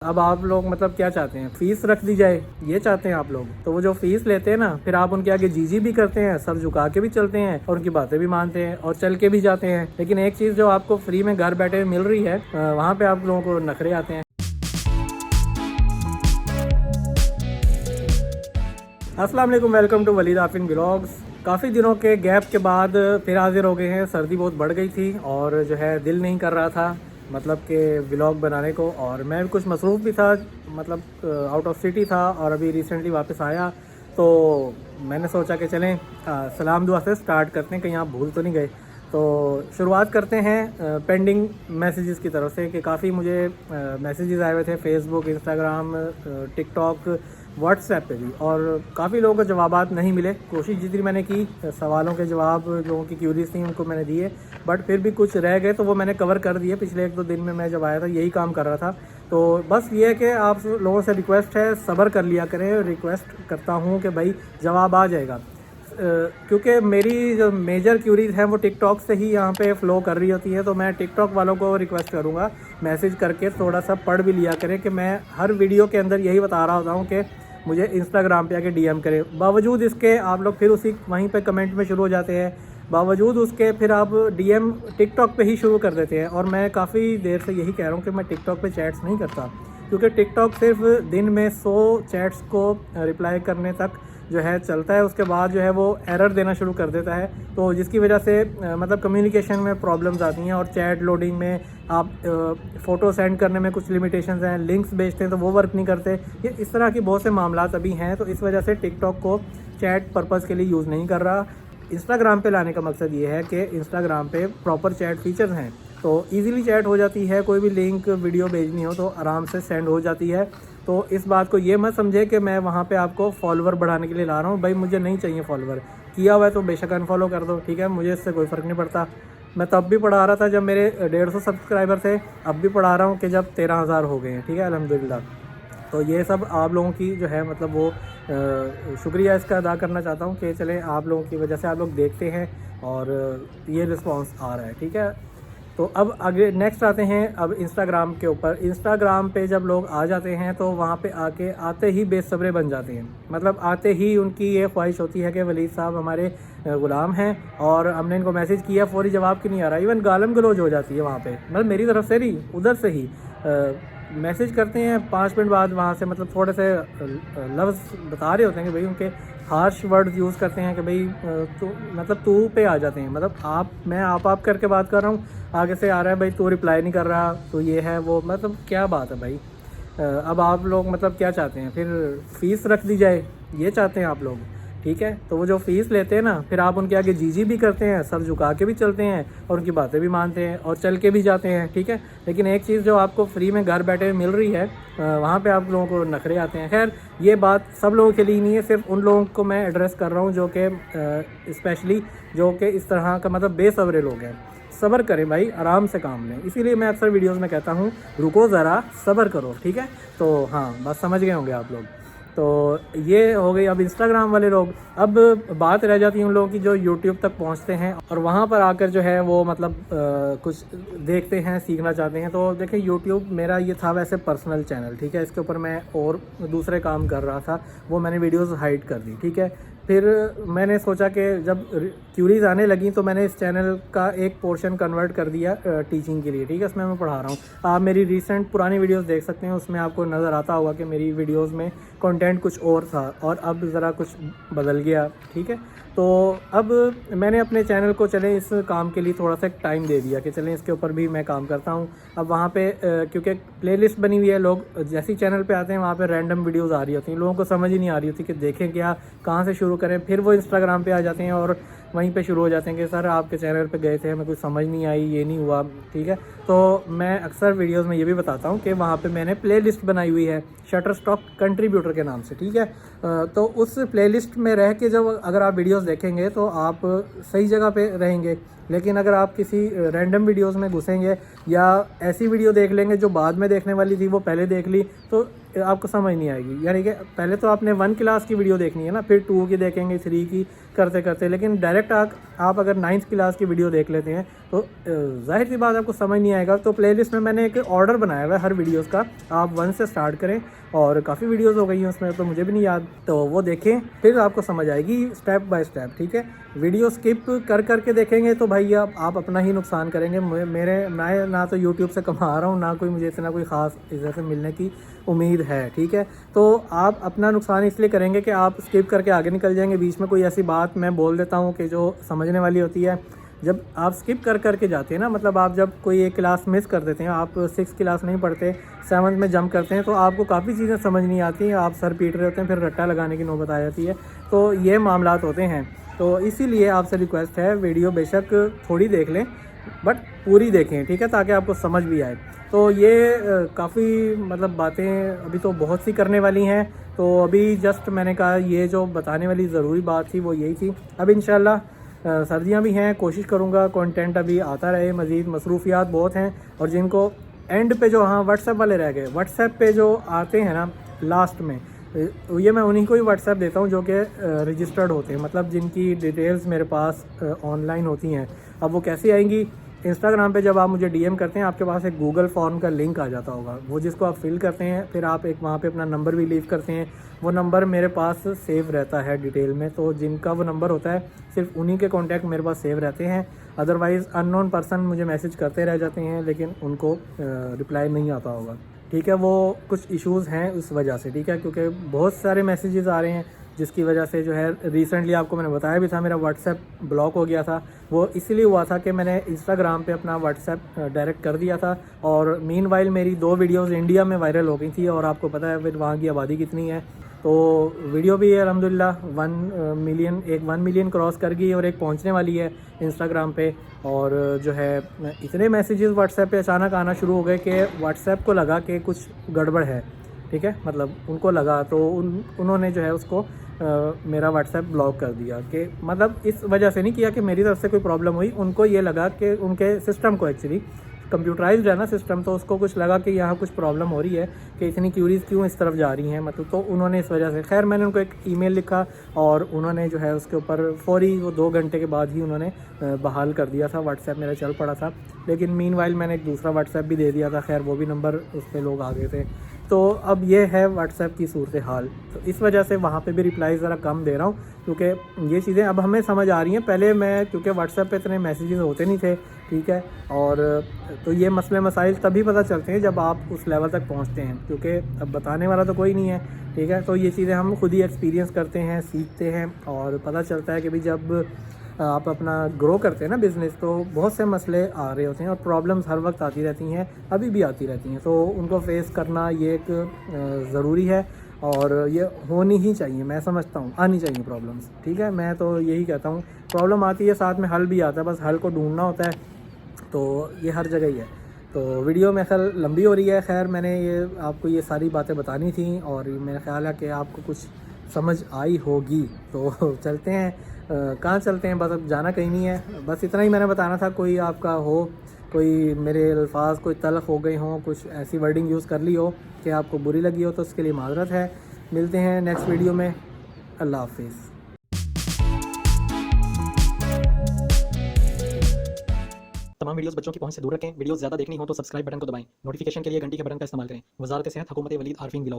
अब आप लोग मतलब क्या चाहते हैं, फीस रख दी जाए, ये चाहते हैं आप लोग? तो वो जो फीस लेते हैं ना, फिर आप उनके आगे जी भी करते हैं, सर झुका के भी चलते हैं और उनकी बातें भी मानते हैं और चल के भी जाते हैं। लेकिन एक चीज़ जो आपको फ्री में घर बैठे मिल रही है, वहाँ पे आप लोगों को नखरे आते हैं। अस्सलाम वालेकुम, वेलकम टू वलीद आफिन व्लॉग्स। काफ़ी दिनों के गैप के बाद फिर हाजिर हो गए हैं। सर्दी बहुत बढ़ गई थी और जो है दिल नहीं कर रहा था मतलब कि व्लॉग बनाने को, और मैं भी कुछ मसरूफ़ भी था, मतलब आउट ऑफ सिटी था और अभी रिसेंटली वापस आया। तो मैंने सोचा कि चलें सलाम दुआ से स्टार्ट करते हैं, कहीं आप भूल तो नहीं गए। तो शुरुआत करते हैं पेंडिंग मैसेजेस की तरफ से कि काफ़ी मुझे मैसेजेस आए हुए थे फेसबुक, इंस्टाग्राम, टिकटॉक, व्हाट्सएप पे भी, और काफ़ी लोगों को जवाबात नहीं मिले। कोशिश जितनी मैंने की, सवालों के जवाब लोगों की क्यूरीज थी उनको मैंने दिए, बट फिर भी कुछ रह गए तो वो मैंने कवर कर दिए। पिछले 1-2 दिन में मैं जब आया था यही काम कर रहा था। तो बस ये है कि आप लोगों से रिक्वेस्ट है, सब्र कर लिया करें। रिक्वेस्ट करता हूँ कि भाई जवाब आ जाएगा, क्योंकि मेरी जो मेजर क्यूरीज हैं वो टिकटॉक से ही यहाँ पे फ़्लो कर रही होती है। तो मैं टिकटॉक वालों को रिक्वेस्ट करूँगा, मैसेज करके थोड़ा सा पढ़ भी लिया करें कि मैं हर वीडियो के अंदर यही बता रहा होता हूँ कि मुझे इंस्टाग्राम पे आके डीएम करें। बावजूद इसके आप लोग फिर उसी वहीं पे कमेंट में शुरू हो जाते हैं, बावजूद उसके फिर आप डीएम टिकटॉक पे ही शुरू कर देते हैं। और मैं काफ़ी देर से यही कह रहा हूँ कि मैं टिकटॉक पे चैट्स नहीं करता, क्योंकि टिकटॉक सिर्फ दिन में 100 चैट्स को रिप्लाई करने तक जो है चलता है। उसके बाद जो है वो एरर देना शुरू कर देता है, तो जिसकी वजह से मतलब कम्युनिकेशन में प्रॉब्लम्स आती हैं। और चैट लोडिंग में आप फ़ोटो सेंड करने में कुछ लिमिटेशंस हैं, लिंक्स भेजते हैं तो वो वर्क नहीं करते। ये इस तरह की बहुत से मामलात अभी हैं, तो इस वजह से टिकटॉक को चैट पर्पज़ के लिए यूज़ नहीं कर रहा। इंस्टाग्राम पे लाने का मकसद ये है कि इंस्टाग्राम पे प्रॉपर चैट फीचर्स हैं, तो इजीली चैट हो जाती है। कोई भी लिंक वीडियो भेजनी हो तो आराम से सेंड हो जाती है। तो इस बात को ये मत समझे कि मैं वहाँ पे आपको फॉलोवर बढ़ाने के लिए ला रहा हूँ। भाई मुझे नहीं चाहिए फॉलोवर, किया हुआ है तो बेशक अनफॉलो कर दो, ठीक है, मुझे इससे कोई फ़र्क नहीं पड़ता। मैं तब भी पढ़ा रहा था जब मेरे 150 सब्सक्राइबर थे, अब भी पढ़ा रहा हूँ कि जब 13,000 हो गए हैं, ठीक है, अल्हम्दुलिल्लाह। तो ये सब आप लोगों की जो है मतलब वो शुक्रिया इसका अदा करना चाहता हूँ कि चलें आप लोगों की वजह से आप लोग देखते हैं और ये रिस्पांस आ रहा है, ठीक है। तो अब आगे नेक्स्ट आते हैं अब इंस्टाग्राम के ऊपर। इंस्टाग्राम पे जब लोग आ जाते हैं तो वहाँ पे आते ही बेसब्रे बन जाते हैं। मतलब आते ही उनकी ये ख्वाहिश होती है कि वलीद साहब हमारे ग़ुलाम हैं और हमने इनको मैसेज किया, फ़ौरी जवाब क्यों नहीं आ रहा। इवन गालम गलोज हो जाती है वहाँ पे, मतलब मेरी तरफ से नहीं, उधर से ही मैसेज करते हैं 5 मिनट बाद वहाँ से, मतलब थोड़े से लफ्ज़ बता रहे होते हैं कि भाई उनके हार्श वर्ड्स यूज़ करते हैं कि भाई तू, मतलब तू पे आ जाते हैं। मतलब मैं आप करके बात कर रहा हूँ, आगे से आ रहा है भाई तू रिप्लाई नहीं कर रहा, तो ये है वो, मतलब क्या बात है भाई। अब आप लोग मतलब क्या चाहते हैं, फिर फीस रख दी जाए, ये चाहते हैं आप लोग, ठीक है। तो वो जो फीस लेते हैं ना, फिर आप उनके आगे जी भी करते हैं, सर झुका के भी चलते हैं और उनकी बातें भी मानते हैं और चल के भी जाते हैं, ठीक है। लेकिन एक चीज़ जो आपको फ्री में घर बैठे मिल रही है, वहाँ पे आप लोगों को नखरे आते हैं। खैर ये बात सब लोगों के लिए नहीं है, सिर्फ उन लोगों को मैं एड्रेस कर रहा हूँ जो कि स्पेशली जो कि इस तरह का मतलब बेसब्रे लोग हैं। सब्र करें भाई, आराम से काम लें। इसीलिए मैं अक्सर वीडियोस में कहता हूँ रुको ज़रा, सब्र करो, ठीक है। तो हाँ, बस समझ गए होंगे आप लोग। तो ये हो गई अब इंस्टाग्राम वाले लोग। अब बात रह जाती है उन लोगों की जो यूट्यूब तक पहुंचते हैं और वहां पर आकर जो है वो मतलब कुछ देखते हैं, सीखना चाहते हैं। तो देखिए यूट्यूब मेरा ये था वैसे पर्सनल चैनल, ठीक है, इसके ऊपर मैं और दूसरे काम कर रहा था, वो मैंने वीडियोस हाइड कर दी, ठीक है। फिर मैंने सोचा कि जब क्यूरीज आने लगी तो मैंने इस चैनल का एक पोर्शन कन्वर्ट कर दिया टीचिंग के लिए, ठीक है, इसमें मैं पढ़ा रहा हूँ। आप मेरी रिसेंट पुरानी वीडियोस देख सकते हैं, उसमें आपको नज़र आता होगा कि मेरी वीडियोस में कंटेंट कुछ और था और अब ज़रा कुछ बदल गया, ठीक है। तो अब मैंने अपने चैनल को चलें इस काम के लिए थोड़ा सा टाइम दे दिया कि चलें इसके ऊपर भी मैं काम करता हूँ। अब वहाँ पे क्योंकि प्लेलिस्ट बनी हुई है, लोग जैसे ही चैनल पे आते हैं वहाँ पे रैंडम वीडियोस आ रही होती हैं, लोगों को समझ ही नहीं आ रही होती कि देखें क्या, कहाँ से शुरू करें। फिर वो इंस्टाग्राम पे आ जाते हैं और वहीं पे शुरू हो जाते हैं कि सर आपके चैनल पे गए थे, हमें कुछ समझ नहीं आई, ये नहीं हुआ, ठीक है। तो मैं अक्सर वीडियोस में ये भी बताता हूँ कि वहाँ पे मैंने प्लेलिस्ट बनाई हुई है शटरस्टॉक कंट्रीब्यूटर के नाम से, ठीक है। तो उस प्लेलिस्ट में रह के जब अगर आप वीडियोस देखेंगे तो आप सही जगह पे रहेंगे। लेकिन अगर आप किसी रैंडम वीडियोस में घुसेंगे या ऐसी वीडियो देख लेंगे जो बाद में देखने वाली थी वो पहले देख ली, तो आपको समझ नहीं आएगी। यानी कि पहले तो आपने 1 क्लास की वीडियो देखनी है ना, फिर 2 की देखेंगे, 3 की करते करते। लेकिन डायरेक्ट आप अगर 9th क्लास की वीडियो देख लेते हैं तो जाहिर सी बात आपको समझ नहीं आएगा। तो प्लेलिस्ट में मैंने एक ऑर्डर बनाया हुआ है हर वीडियोस का, आप 1 से स्टार्ट करें, और काफ़ी वीडियोस हो गई हैं उसमें, तो मुझे भी नहीं याद, तो वो देखें, फिर आपको समझ आएगी स्टेप बाय स्टेप। ठीक है, वीडियो स्किप कर करके देखेंगे तो भाई आप अपना ही नुकसान करेंगे। मैं ना तो यूट्यूब से कमा रहा हूँ, ना कोई मुझे इतना कोई ख़ास इज्जत से मिलने की उम्मीद है। ठीक है, तो आप अपना नुकसान इसलिए करेंगे कि आप स्किप करके आगे निकल जाएंगे। बीच में कोई ऐसी बात मैं बोल देता हूँ कि जो समझने वाली होती है। जब आप स्किप कर करके जाते हैं ना, मतलब आप जब कोई एक क्लास मिस कर देते हैं, आप 6th क्लास नहीं पढ़ते, 7th में जंप करते हैं, तो आपको काफ़ी चीज़ें समझ नहीं आती हैं, आप सर पीट रहे होते हैं, फिर रट्टा लगाने की नौबत आ जाती है। तो ये मामलात होते हैं। तो इसीलिए आपसे रिक्वेस्ट है, वीडियो बेशक थोड़ी देख लें बट पूरी देखें। ठीक है, ताकि आपको समझ भी आए। तो ये काफ़ी मतलब बातें अभी तो बहुत सी करने वाली हैं। तो अभी जस्ट मैंने कहा ये जो बताने वाली ज़रूरी बात थी वो यही थी। अब इंशाल्लाह सर्दियां भी हैं, कोशिश करूंगा कंटेंट अभी आता रहे। मज़ीद मसरूफियात बहुत हैं, और जिनको एंड पे जो हाँ व्हाट्सएप वाले रह गए, व्हाट्सएप पे जो आते हैं ना लास्ट में, ये मैं उन्हीं को ही व्हाट्सएप देता हूँ जो कि रजिस्टर्ड होते हैं, मतलब जिनकी डिटेल्स मेरे पास ऑनलाइन होती हैं। अब वो कैसे आएंगी? इंस्टाग्राम पे जब आप मुझे डीएम करते हैं, आपके पास एक गूगल फॉर्म का लिंक आ जाता होगा, वो जिसको आप फिल करते हैं, फिर आप एक वहाँ पे अपना नंबर भी लीव करते हैं। वो नंबर मेरे पास सेव रहता है डिटेल में, तो जिनका वो नंबर होता है सिर्फ उन्हीं के कॉन्टैक्ट मेरे पास सेव रहते हैं। अदरवाइज़ अननोन पर्सन मुझे मैसेज करते रह जाते हैं, लेकिन उनको रिप्लाई नहीं आता होगा। ठीक है, वो कुछ इश्यूज़ हैं उस वजह से। ठीक है, क्योंकि बहुत सारे मैसेजेस आ रहे हैं, जिसकी वजह से जो है रिसेंटली आपको मैंने बताया भी था, मेरा व्हाट्सएप ब्लॉक हो गया था। वो इसलिए हुआ था कि मैंने इंस्टाग्राम पे अपना व्हाट्सएप डायरेक्ट कर दिया था, और मीनवाइल मेरी 2 वीडियोस इंडिया में वायरल हो गई थी, और आपको पता है फिर वहाँ की आबादी कितनी है। तो वीडियो भी अल्हम्दुलिल्लाह 1 मिलियन क्रॉस कर गई, और एक पहुँचने वाली है इंस्टाग्राम पे। और जो है इतने मैसेजेस व्हाट्सएप पे अचानक आना शुरू हो गए कि व्हाट्सएप को लगा कि कुछ गड़बड़ है। ठीक है, मतलब उनको लगा, तो उन्होंने जो है उसको मेरा व्हाट्सएप ब्लॉक कर दिया। कि मतलब इस वजह से नहीं किया कि मेरी तरफ से कोई प्रॉब्लम हुई, उनको ये लगा कि उनके सिस्टम को, एक्चुअली कंप्यूटराइज्ड है ना सिस्टम, तो उसको कुछ लगा कि यहाँ कुछ प्रॉब्लम हो रही है, कि इतनी क्यूरीज क्यों इस तरफ जा रही हैं, मतलब। तो उन्होंने इस वजह से, खैर मैंने उनको एक ईमेल लिखा, और उन्होंने जो है उसके ऊपर फौरी, वो 2 घंटे के बाद ही उन्होंने बहाल कर दिया था। व्हाट्सएप मेरा चल पड़ा था, लेकिन मीनवाइल मैंने एक दूसरा व्हाट्सएप भी दे दिया था, खैर वो भी नंबर उस पर लोग आ गए थे। तो अब ये है व्हाट्सएप की सूरत हाल। तो इस वजह से वहाँ पे भी रिप्लाई ज़रा कम दे रहा हूँ, क्योंकि ये चीज़ें अब हमें समझ आ रही हैं। पहले मैं, क्योंकि व्हाट्सएप पे इतने मैसेजेस होते नहीं थे, ठीक है, और तो ये मसले मसाइल तभी पता चलते हैं जब आप उस लेवल तक पहुँचते हैं, क्योंकि अब बताने वाला तो कोई नहीं है। ठीक है, तो ये चीज़ें हम खुद ही एक्सपीरियंस करते हैं, सीखते हैं, और पता चलता है कि भाई जब आप अपना ग्रो करते हैं ना बिज़नेस, तो बहुत से मसले आ रहे होते हैं, और प्रॉब्लम्स हर वक्त आती रहती हैं, अभी भी आती रहती हैं। तो उनको फेस करना ये एक ज़रूरी है, और ये होनी ही चाहिए। मैं समझता हूँ आनी चाहिए प्रॉब्लम्स। ठीक है, मैं तो यही कहता हूँ, प्रॉब्लम आती है साथ में हल भी आता है, बस हल को ढूंढना होता है। तो ये हर जगह ही है। तो वीडियो मेरे ख्याल लंबी हो रही है। खैर मैंने ये आपको ये सारी बातें बतानी थी, और मेरा ख्याल है कि आपको कुछ समझ आई होगी। तो चलते हैं, कहाँ चलते हैं, बस अब जाना कहीं नहीं है, बस इतना ही मैंने बताना था। कोई आपका हो, कोई मेरे अल्फाज कोई तल्ख हो गए हों, कुछ ऐसी वर्डिंग यूज़ कर ली हो कि आपको बुरी लगी हो, तो उसके लिए माज़रत है। मिलते हैं नेक्स्ट वीडियो में। अल्लाह हाफिज़। तमाम वीडियोस बच्चों की पहुंच से दूर रखें। वीडियोस ज़्यादा देखनी हो तो सब्सक्राइब बटन को दबाएं। नोटिफिकेशन के लिए घंटी के बटन का इस्तेमाल करें। वज़ारत सेहत, हुकूमत वलीद आरफीन व्लॉग्स।